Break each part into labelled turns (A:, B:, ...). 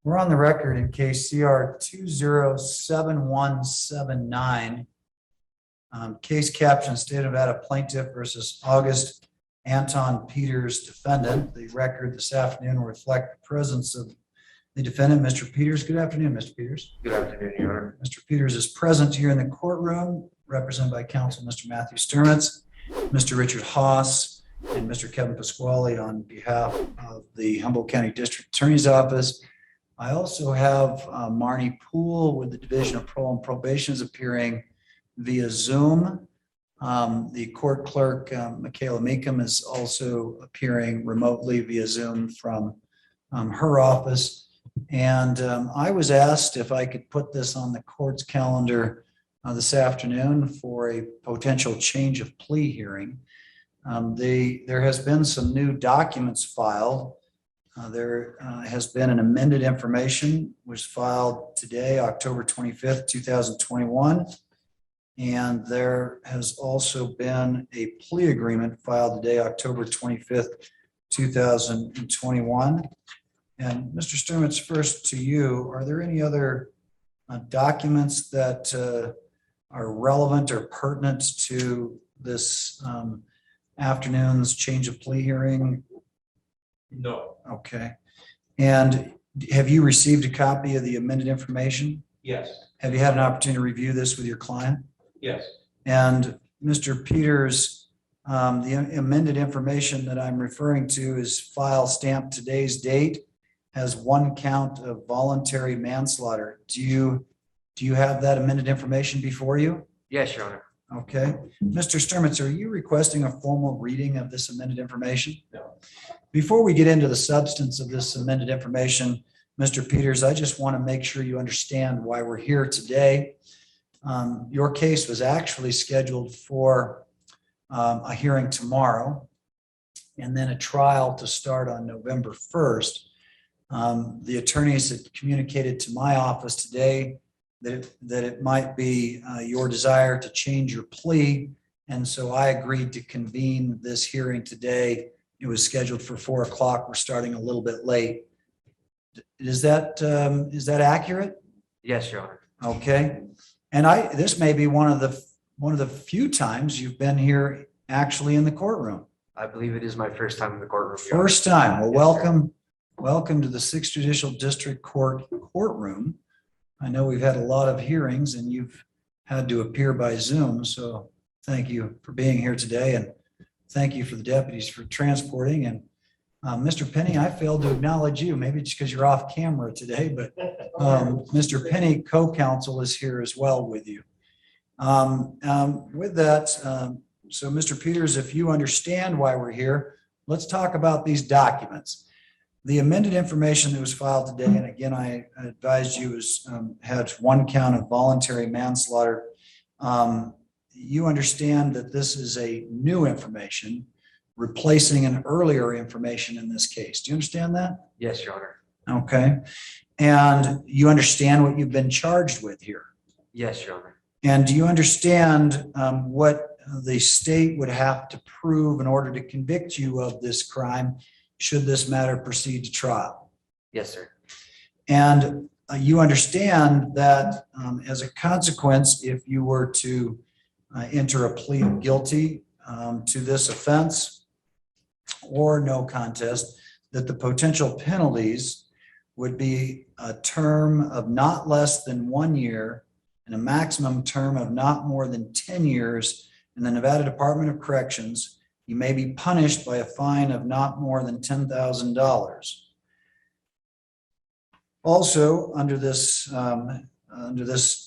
A: We're on the record in case CR 207179. Case caption, State of Nevada plaintiff versus August Anton Peters defendant. The record this afternoon will reflect the presence of the defendant, Mr. Peters. Good afternoon, Mr. Peters.
B: Good afternoon, Your Honor.
A: Mr. Peters is present here in the courtroom, represented by counsel Mr. Mathew Stermitz, Mr. Richard Haas, and Mr. Kevin Pasquale on behalf of the Humboldt County District Attorney's Office. I also have Marnie Poole with the Division of Parole and Probation is appearing via Zoom. The court clerk, Michaela Meekum, is also appearing remotely via Zoom from her office. And I was asked if I could put this on the court's calendar this afternoon for a potential change of plea hearing. There has been some new documents filed. There has been an amended information was filed today, October 25th, 2021. And there has also been a plea agreement filed today, October 25th, 2021. And Mr. Stermitz, first to you, are there any other documents that are relevant or pertinent to this afternoon's change of plea hearing?
B: No.
A: Okay. And have you received a copy of the amended information?
B: Yes.
A: Have you had an opportunity to review this with your client?
B: Yes.
A: And Mr. Peters, the amended information that I'm referring to is file stamped today's date, has one count of voluntary manslaughter. Do you have that amended information before you?
B: Yes, Your Honor.
A: Okay. Mr. Stermitz, are you requesting a formal reading of this amended information?
B: No.
A: Before we get into the substance of this amended information, Mr. Peters, I just want to make sure you understand why we're here today. Your case was actually scheduled for a hearing tomorrow and then a trial to start on November 1st. The attorneys had communicated to my office today that it might be your desire to change your plea. And so I agreed to convene this hearing today. It was scheduled for 4 o'clock. We're starting a little bit late. Is that accurate?
B: Yes, Your Honor.
A: Okay. And this may be one of the few times you've been here actually in the courtroom.
B: I believe it is my first time in the courtroom. Your Honor.
A: First time. Well,
B: Yes,
A: welcome to the 6th Judicial District Court courtroom. I know we've had a lot of hearings and you've had to appear by Zoom. So thank you for being here today. And thank you for the deputies for transporting. And Mr. Penney, I failed to acknowledge you, maybe just because you're off camera today, but Mr. Penney, co-counsel, is here as well with you. With that, so Mr. Peters, if you understand why we're here, let's talk about these documents. The amended information that was filed today, and again, I advised you, had one count of voluntary manslaughter. You understand that this is a new information replacing an earlier information in this case. Do you understand that?
B: Yes, Your Honor.
A: Okay. And you understand what you've been charged with here?
B: Yes, Your Honor.
A: And do you understand what the state would have to prove in order to convict you of this crime should this matter proceed to trial?
B: Yes, sir.
A: And you understand that as a consequence, if you were to enter a plea of guilty to this offense or no contest, that the potential penalties would be a term of not less than 1 year and a maximum term of not more than 10 years in the Nevada Department of Corrections. You may be punished by a fine of not more than $10,000. Also, under this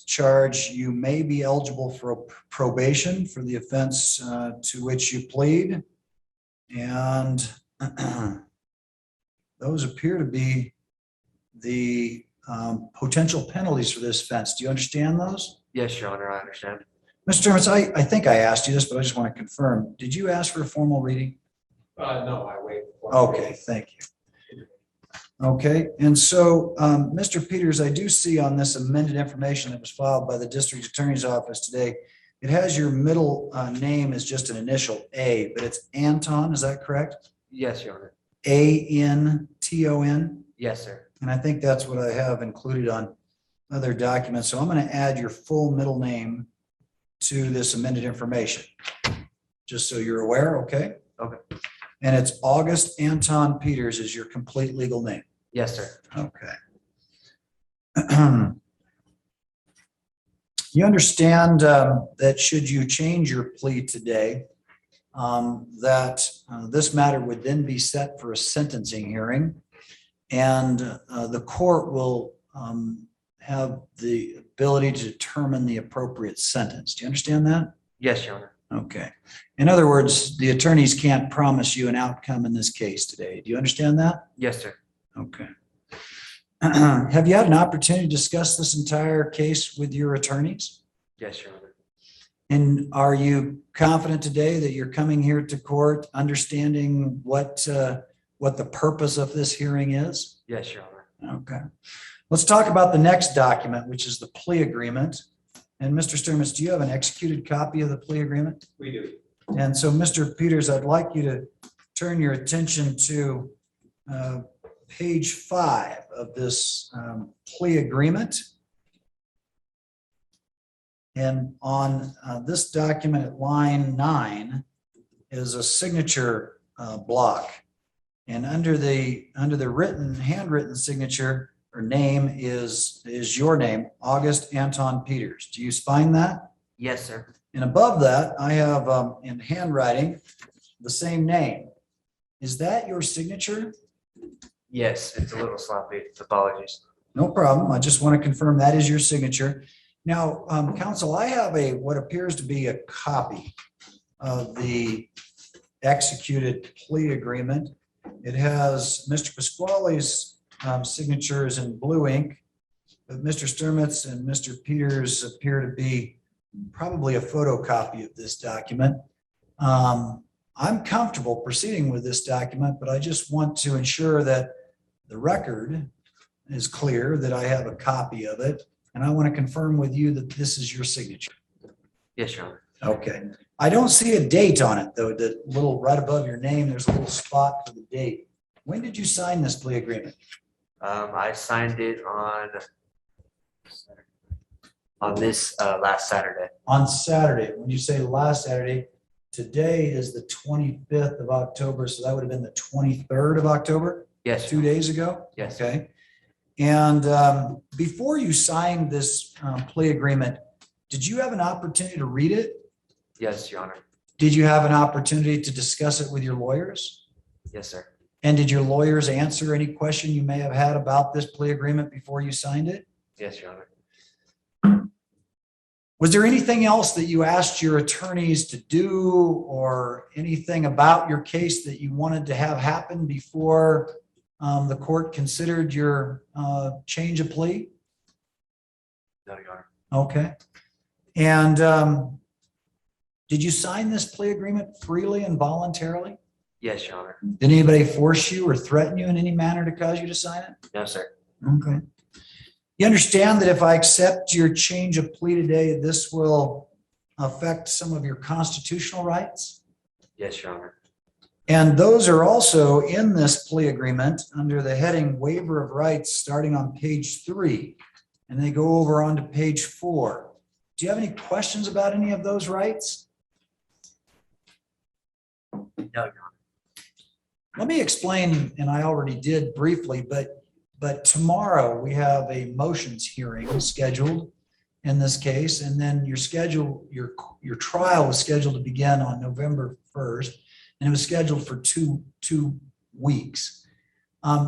A: charge, you may be eligible for probation for the offense to which you plead. And those appear to be the potential penalties for this offense. Do you understand those?
B: Yes, Your Honor, I understand.
A: Mr. Stermitz, I think I asked you this, but I just want to confirm. Did you ask for a formal reading?
B: No, I wait.
A: Okay, thank you. Okay, and so, Mr. Peters, I do see on this amended information that was filed by the District Attorney's Office today, it has your middle name as just an initial A, but it's Anton, is that correct?
B: Yes, Your Honor.
A: Anton?
B: Yes, sir.
A: And I think that's what I have included on other documents. So I'm going to add your full middle name to this amended information, just so you're aware, okay?
B: Okay.
A: And it's August Anton Peters is your complete legal name.
B: Yes, sir.
A: Okay. You understand that should you change your plea today, that this matter would then be set for a sentencing hearing, and the court will have the ability to determine the appropriate sentence. Do you understand that?
B: Yes, Your Honor.
A: Okay. In other words, the attorneys can't promise you an outcome in this case today. Do you understand that?
B: Yes, sir.
A: Okay. Have you had an opportunity to discuss this entire case with your attorneys?
B: Yes, Your Honor.
A: And are you confident today that you're coming here to court understanding what the purpose of this hearing is?
B: Yes, Your Honor.
A: Okay. Let's talk about the next document, which is the plea agreement. And Mr. Stermitz, do you have an executed copy of the plea agreement?
B: We do.
A: And so, Mr. Peters, I'd like you to turn your attention to page 5 of this plea agreement. And on this document at line 9 is a signature block. And under the handwritten signature or name is your name, August Anton Peters. Do you find that?
B: Yes, sir.
A: And above that, I have in handwriting the same name. Is that your signature?
B: Yes, it's a little sloppy. Apologies.
A: No problem. I just want to confirm that is your signature. Now, counsel, I have what appears to be a copy of the executed plea agreement. It has Mr. Pasquale's signatures in blue ink, but Mr. Stermitz and Mr. Peters appear to be probably a photocopy of this document. I'm comfortable proceeding with this document, but I just want to ensure that the record is clear that I have a copy of it. And I want to confirm with you that this is your signature.
B: Yes, Your Honor.
A: Okay. I don't see a date on it, though. The little right above your name, there's a little spot for the date. When did you sign this plea agreement?
B: I signed it on this last Saturday.
A: On Saturday. When you say last Saturday, today is the 25th of October, so that would have been the 23rd of October,
B: Yes.
A: 2 days ago?
B: Yes.
A: Okay. And before you signed this plea agreement, did you have an opportunity to read it?
B: Yes, Your Honor.
A: Did you have an opportunity to discuss it with your lawyers?
B: Yes, sir.
A: And did your lawyers answer any question you may have had about this plea agreement before you signed it?
B: Yes, Your Honor.
A: Was there anything else that you asked your attorneys to do or anything about your case that you wanted to have happen before the court considered your change of plea?
B: No, Your Honor.
A: Okay. And did you sign this plea agreement freely and voluntarily?
B: Yes, Your Honor.
A: Did anybody force you or threaten you in any manner to cause you to sign it?
B: No, sir.
A: Okay. You understand that if I accept your change of plea today, this will affect some of your constitutional rights?
B: Yes, Your Honor.
A: And those are also in this plea agreement under the heading waiver of rights starting on page 3. And they go over onto page 4. Do you have any questions about any of those rights?
B: No, Your Honor.
A: Let me explain, and I already did briefly, but tomorrow we have a motions hearing scheduled in this case, and then your trial was scheduled to begin on November 1st, and it was scheduled for two weeks.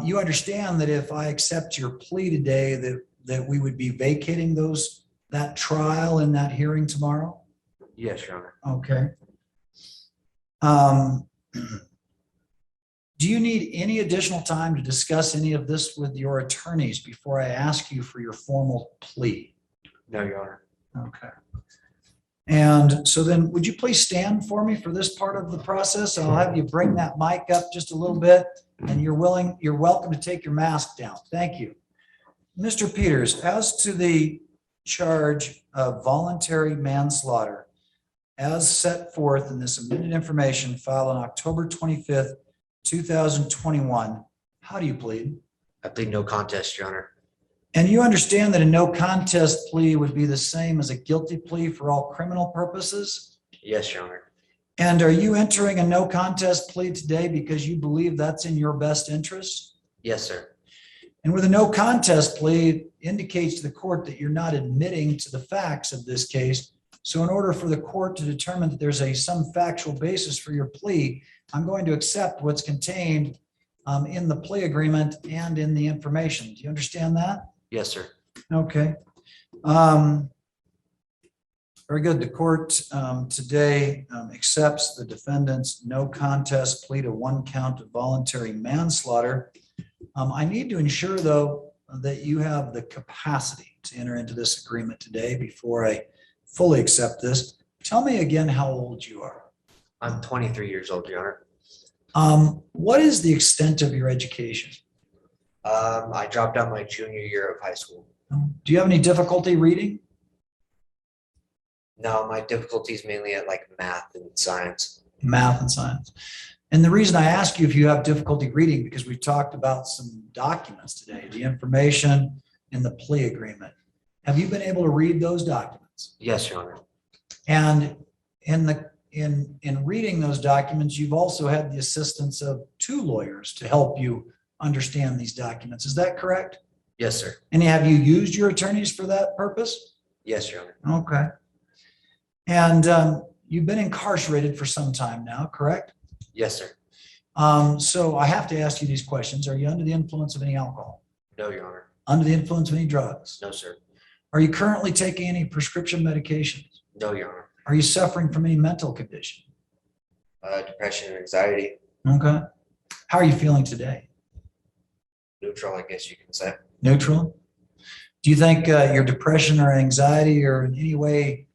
A: You understand that if I accept your plea today, that we would be vacating that trial and that hearing tomorrow?
B: Yes, Your
A: Okay.
B: Honor.
A: Do you need any additional time to discuss any of this with your attorneys before I ask you for your formal plea?
B: No, Your Honor.
A: Okay. And so then would you please stand for me for this part of the process? I'll have you bring that mic up just a little bit, and you're welcome to take your mask down. Thank you. Mr. Peters, as to the charge of voluntary manslaughter as set forth in this amended information filed on October 25th, 2021, how do you plead?
B: I plead no contest, Your Honor.
A: And you understand that a no contest plea would be the same as a guilty plea for all criminal purposes?
B: Yes, Your Honor.
A: And are you entering a no contest plea today because you believe that's in your best interest?
B: Yes, sir.
A: And with a no contest plea, it indicates to the court that you're not admitting to the facts of this case. So in order for the court to determine that there's some factual basis for your plea, I'm going to accept what's contained in the plea agreement and in the information. Do you understand that?
B: Yes, sir.
A: Okay. Very good. The court today accepts the defendant's no contest plea to 1 count of voluntary manslaughter. I need to ensure, though, that you have the capacity to enter into this agreement today before I fully accept this. Tell me again how old you are.
B: I'm 23 years old, Your Honor.
A: What is the extent of your education?
B: I dropped out my junior year of high school.
A: Do you have any difficulty reading?
B: No, my difficulty is mainly at like math and science.
A: Math and science. And the reason I ask you if you have difficulty reading, because we talked about some documents today, the information in the plea agreement. Have you been able to read those documents?
B: Yes, Your Honor.
A: And in reading those documents, you've also had the assistance of 2 lawyers to help you understand these documents. Is that correct?
B: Yes, sir.
A: And have you used your attorneys for that purpose?
B: Yes, Your Honor.
A: Okay. And you've been incarcerated for some time now, correct?
B: Yes, sir.
A: So I have to ask you these questions. Are you under the influence of any alcohol?
B: No, Your Honor.
A: Under the influence of any drugs?
B: No, sir.
A: Are you currently taking any prescription medications?
B: No, Your Honor.
A: Are you suffering from any mental condition?
B: Depression and anxiety.
A: Okay. How are you feeling today?
B: Neutral, I guess you can say.
A: Neutral? Do you think your depression or anxiety are in any way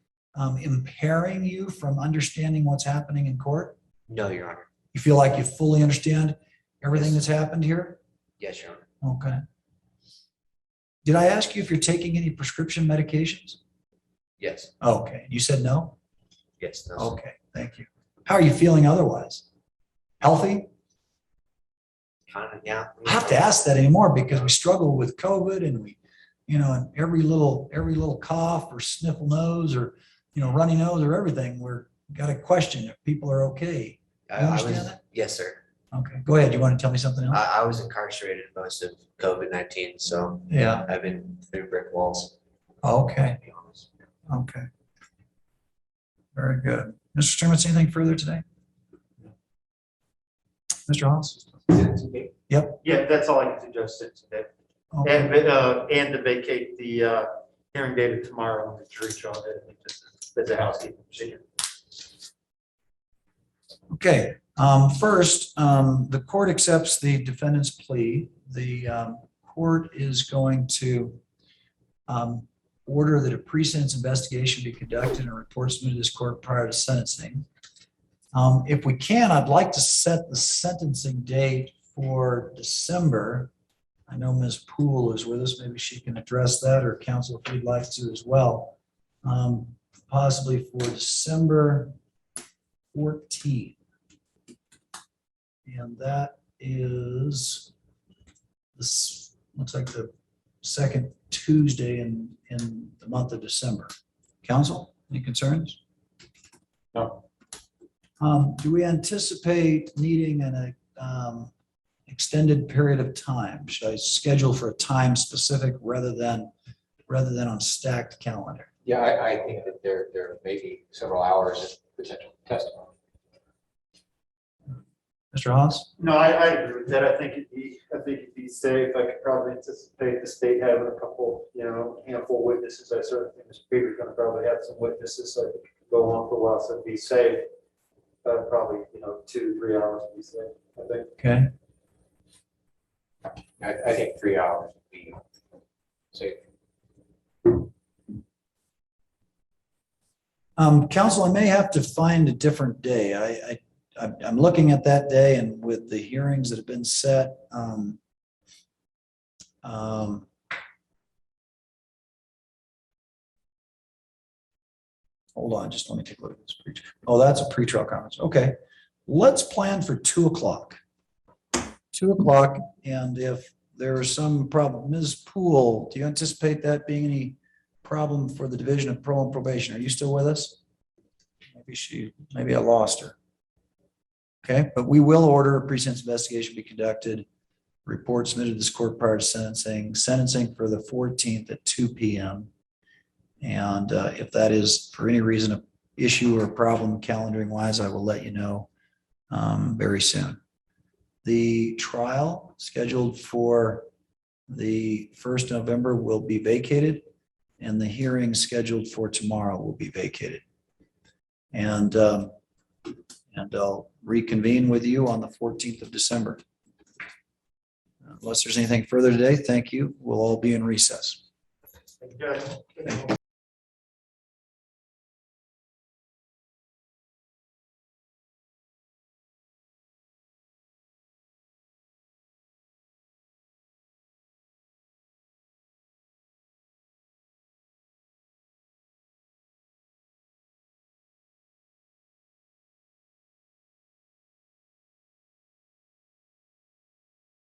A: impairing you from understanding what's happening in court?
B: No, Your Honor.
A: You feel like you fully understand everything
B: Yes.
A: that's happened here?
B: Yes, Your Honor.
A: Okay. Did I ask you if you're taking any prescription medications?
B: Yes.
A: Okay. You said no?
B: Yes. No, sir.
A: Okay. Thank you. How are you feeling otherwise? Healthy?
B: Kind of, yeah.
A: I have to ask that anymore because we struggle with COVID and and every little cough or sniffle nose or, runny nose or everything, we're got to question if people are okay. You understand that?
B: Yes, sir.
A: Okay. Go ahead. You want to tell me something else?
B: I was incarcerated most of COVID-19, so
A: Yeah.
B: I've been through brick walls,
A: Okay.
B: to be honest.
A: Okay. Very good. Mr. Stermitz, anything further today? Mr. Haas? Yep.
C: Yeah, that's all I can suggest today.
A: Okay.
C: And to vacate the hearing date of tomorrow on the jury trial. I think that's a housekeeping procedure.
A: Okay. First, the court accepts the defendant's plea. The court is going to order that a pre-sentence investigation be conducted and reports submitted to this court prior to sentencing. If we can, I'd like to set the sentencing date for December. I know Ms. Poole is with us. Maybe she can address that, or counsel if you'd like to as well. Possibly for December 14th. And that is this looks like the second Tuesday in the month of December. Counsel, any concerns?
C: No.
A: Do we anticipate needing an extended period of time? Should I schedule for a time specific rather than on stacked calendar?
D: Yeah, I think that there may be several hours of potential testimony.
A: Mr. Haas?
C: No, I agree with that. I think it'd be safe. I could probably anticipate the state having a couple, handful of witnesses. I certainly think Mr. Peter's going to probably have some witnesses, so I think it could go on for a while. So it'd be safe. Probably, 2-3 hours would be safe, I think.
A: Okay.
D: I think 3 hours would be safe.
A: Counsel, I may have to find a different day. I'm looking at that day, and with the hearings that have been set, hold on, just let me take a look at this. Oh, that's a pretrial conference. Okay, let's plan for 2 o'clock. 2 o'clock, and if there was some problem. Ms. Poole, do you anticipate that being any problem for the Division of Parole and Probation? Are you still with us? Maybe I lost her. Okay, but we will order a pre-sentence investigation be conducted. Report submitted to this court prior to sentencing for the 14th at 2 p.m. And if that is for any reason an issue or problem calendaring wise, I will let you know very soon. The trial scheduled for the 1st November will be vacated, and the hearing scheduled for tomorrow will be vacated. And I'll reconvene with you on the 14th of December. Unless there's anything further today, thank you. We'll all be in recess.
C: Thank you, Judge.